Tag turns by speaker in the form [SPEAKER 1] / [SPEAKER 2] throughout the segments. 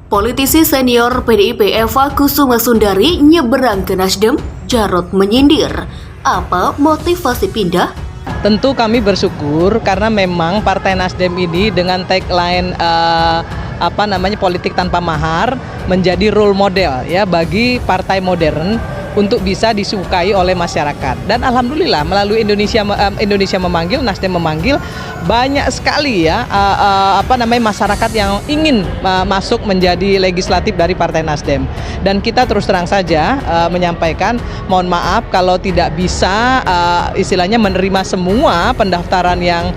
[SPEAKER 1] Politisi senior PDIP Eva Kusuma Sundari nyeberang ke Nasdem, Jarot menyindir. Apa motivasi pindah?
[SPEAKER 2] Tentu kami bersyukur karena memang Partai Nasdem ini dengan tagline politik tanpa mahar menjadi role model ya bagi partai modern untuk bisa disukai oleh masyarakat. Dan alhamdulillah melalui Indonesia memanggil, Nasdem memanggil, banyak sekali ya masyarakat yang ingin masuk menjadi legislatif dari Partai Nasdem. Dan kita terus terang saja menyampaikan mohon maaf kalau tidak bisa istilahnya menerima semua pendaftaran yang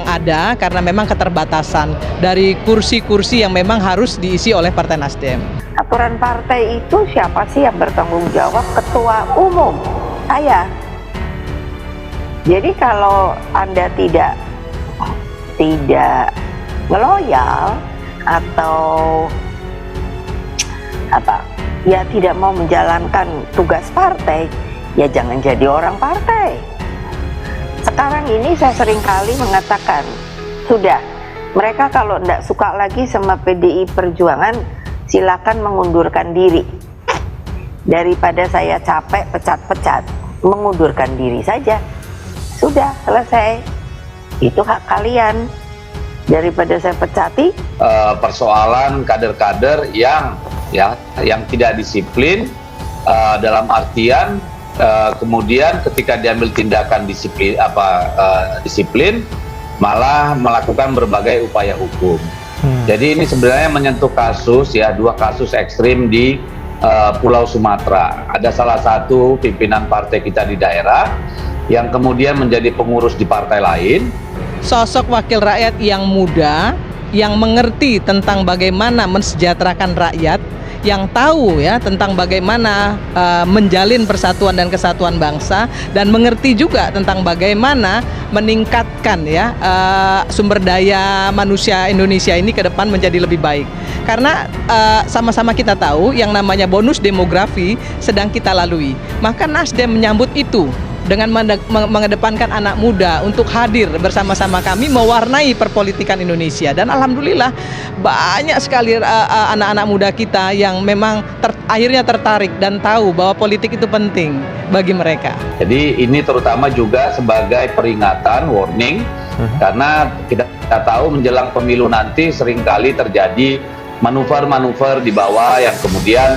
[SPEAKER 2] ada karena memang keterbatasan dari kursi-kursi yang memang harus diisi oleh Partai Nasdem.
[SPEAKER 3] Aturan partai itu siapa sih yang bertanggung jawab? Ketua umum, saya. Jadi kalau Anda tidak ngeloyal atau tidak mau menjalankan tugas partai, ya jangan jadi orang partai. Sekarang ini saya sering kali mengatakan, sudah, mereka kalau tidak suka lagi sama PDI Perjuangan, silakan mengundurkan diri. Daripada saya capek pecat-pecat, mengundurkan diri saja. Sudah, selesai. Itu hak kalian. Daripada saya pecati.
[SPEAKER 4] Persoalan kader-kader yang tidak disiplin dalam artian kemudian ketika diambil tindakan disiplin malah melakukan berbagai upaya hukum. Jadi ini sebenarnya menyentuh dua kasus ekstrim di Pulau Sumatera. Ada salah satu pimpinan partai kita di daerah yang kemudian menjadi pengurus di partai lain.
[SPEAKER 2] Sosok wakil rakyat yang muda, yang mengerti tentang bagaimana mensejahterakan rakyat, yang tahu ya tentang bagaimana menjalin persatuan dan kesatuan bangsa, dan mengerti juga tentang bagaimana meningkatkan ya sumber daya manusia Indonesia ini ke depan menjadi lebih baik. Karena sama-sama kita tahu yang namanya bonus demografi sedang kita lalui. Maka Nasdem menyambut itu dengan mengedepankan anak muda untuk hadir bersama-sama kami mewarnai perpolitikan Indonesia. Dan alhamdulillah banyak sekali anak-anak muda kita yang memang akhirnya tertarik dan tahu bahwa politik itu penting bagi mereka.
[SPEAKER 4] Jadi ini terutama juga sebagai peringatan, warning, karena kita tahu menjelang pemilu nanti seringkali terjadi manuver-manuver di bawah yang kemudian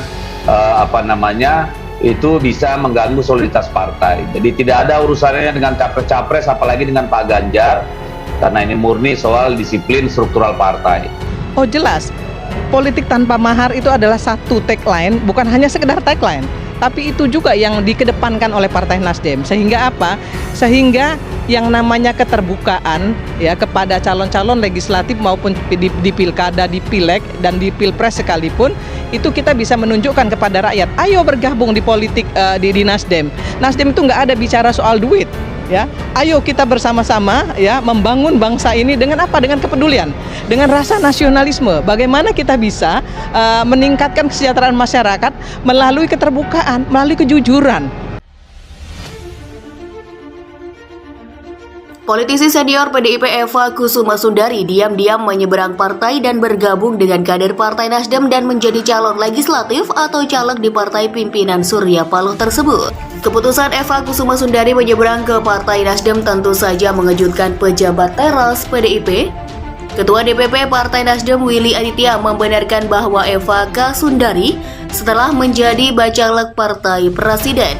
[SPEAKER 4] itu bisa mengganggu soliditas partai. Jadi tidak ada urusannya dengan capres-capres, apalagi dengan Pak Ganjar, karena ini murni soal disiplin struktural partai.
[SPEAKER 2] Oh jelas, politik tanpa mahar itu adalah satu tagline, bukan hanya sekedar tagline, tapi itu juga yang dikedepankan oleh Partai Nasdem. Sehingga apa? Sehingga yang namanya keterbukaan ya kepada calon-calon legislatif maupun di pilkada, di pileg dan di pilpres sekalipun, itu kita bisa menunjukkan kepada rakyat, ayo bergabung di politik di Nasdem. Nasdem itu nggak ada bicara soal duit. Ya, ayo kita bersama-sama ya membangun bangsa ini dengan apa? Dengan kepedulian, dengan rasa nasionalisme. Bagaimana kita bisa meningkatkan kesejahteraan masyarakat melalui keterbukaan, melalui kejujuran.
[SPEAKER 1] Politisi senior PDIP Eva Kusuma Sundari diam-diam menyeberang partai dan bergabung dengan kader Partai Nasdem dan menjadi calon legislatif atau caleg di partai pimpinan Surya Paloh tersebut. Keputusan Eva Kusuma Sundari menyeberang ke Partai Nasdem tentu saja mengejutkan pejabat teras PDIP. Ketua DPP Partai Nasdem Willy Aditya membenarkan bahwa Eva K. Sundari setelah menjadi bacalek Partai Presiden.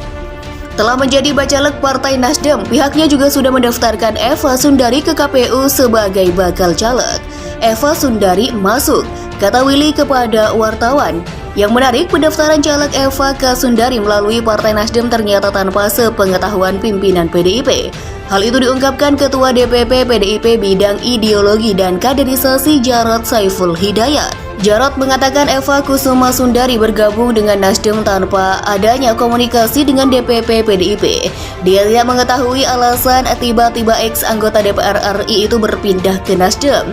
[SPEAKER 1] Telah menjadi bacalek Partai Nasdem, pihaknya juga sudah mendaftarkan Eva Sundari ke KPU sebagai bakal caleg. Eva Sundari masuk, kata Willy kepada wartawan. Yang menarik, pendaftaran caleg Eva K. Sundari melalui Partai Nasdem ternyata tanpa sepengetahuan pimpinan PDIP. Hal itu diungkapkan Ketua DPP PDIP Bidang Ideologi dan Kaderisasi Jarod Saiful Hidayat. Jarod mengatakan Eva Kusuma Sundari bergabung dengan Nasdem tanpa adanya komunikasi dengan DPP PDIP. Dia tidak mengetahui alasan tiba-tiba ex-anggota DPR RI itu berpindah ke Nasdem.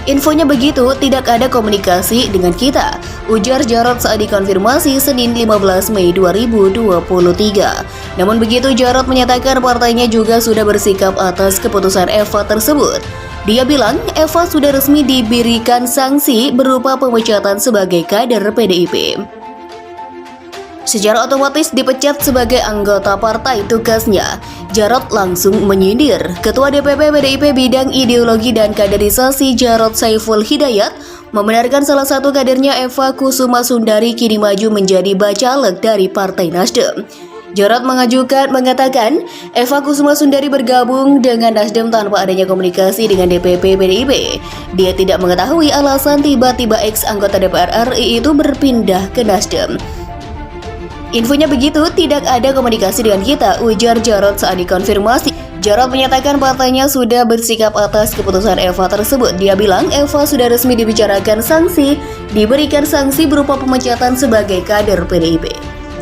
[SPEAKER 1] Infonya begitu, tidak ada komunikasi dengan kita, ujar Jarod saat dikonfirmasi Senin 15 Mei 2023. Namun begitu, Jarod menyatakan partainya juga sudah bersikap atas keputusan Eva tersebut. Dia bilang Eva sudah resmi diberikan sanksi berupa pemecatan sebagai kader PDIP. Secara otomatis dipecat sebagai anggota partai tugasnya. Jarod langsung menyindir. Ketua DPP PDIP bidang ideologi dan kaderisasi Jarod Saiful Hidayat membenarkan salah satu kadernya Eva Kusuma Sundari kini maju menjadi bacalek dari Partai Nasdem. Jarod mengatakan Eva Kusuma Sundari bergabung dengan Nasdem tanpa adanya komunikasi dengan DPP PDIP. Dia tidak mengetahui alasan tiba-tiba ex anggota DPR RI itu berpindah ke Nasdem. Infonya begitu, tidak ada komunikasi dengan kita, ujar Jarod saat dikonfirmasi. Jarod menyatakan partainya sudah bersikap atas keputusan Eva tersebut. Dia bilang Eva sudah resmi dibicarakan diberikan sanksi berupa pemecatan sebagai kader PDIP.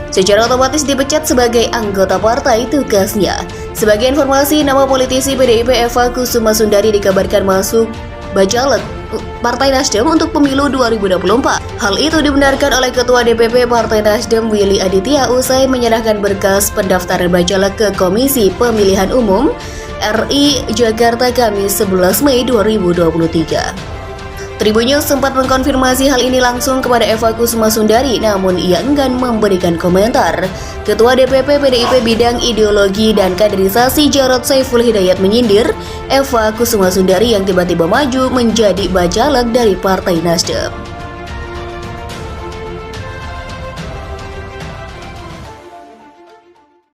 [SPEAKER 1] Secara otomatis dipecat sebagai anggota partai tugasnya. Sebagai informasi, nama politisi PDIP Eva Kusuma Sundari dikabarkan masuk bacalek Partai Nasdem untuk pemilu 2024. Hal itu dibenarkan oleh Ketua DPP Partai Nasdem Willy Aditya usai menyerahkan berkas pendaftaran bacalek ke Komisi Pemilihan Umum RI Jakarta Kamis 11 Mei 2023. Tribunnews sempat mengkonfirmasi hal ini langsung kepada Eva Kusuma Sundari, namun ia enggan memberikan komentar. Ketua DPP PDIP bidang ideologi dan kaderisasi Jarod Saiful Hidayat menyindir Eva Kusuma Sundari yang tiba-tiba maju menjadi bacalek dari Partai Nasdem.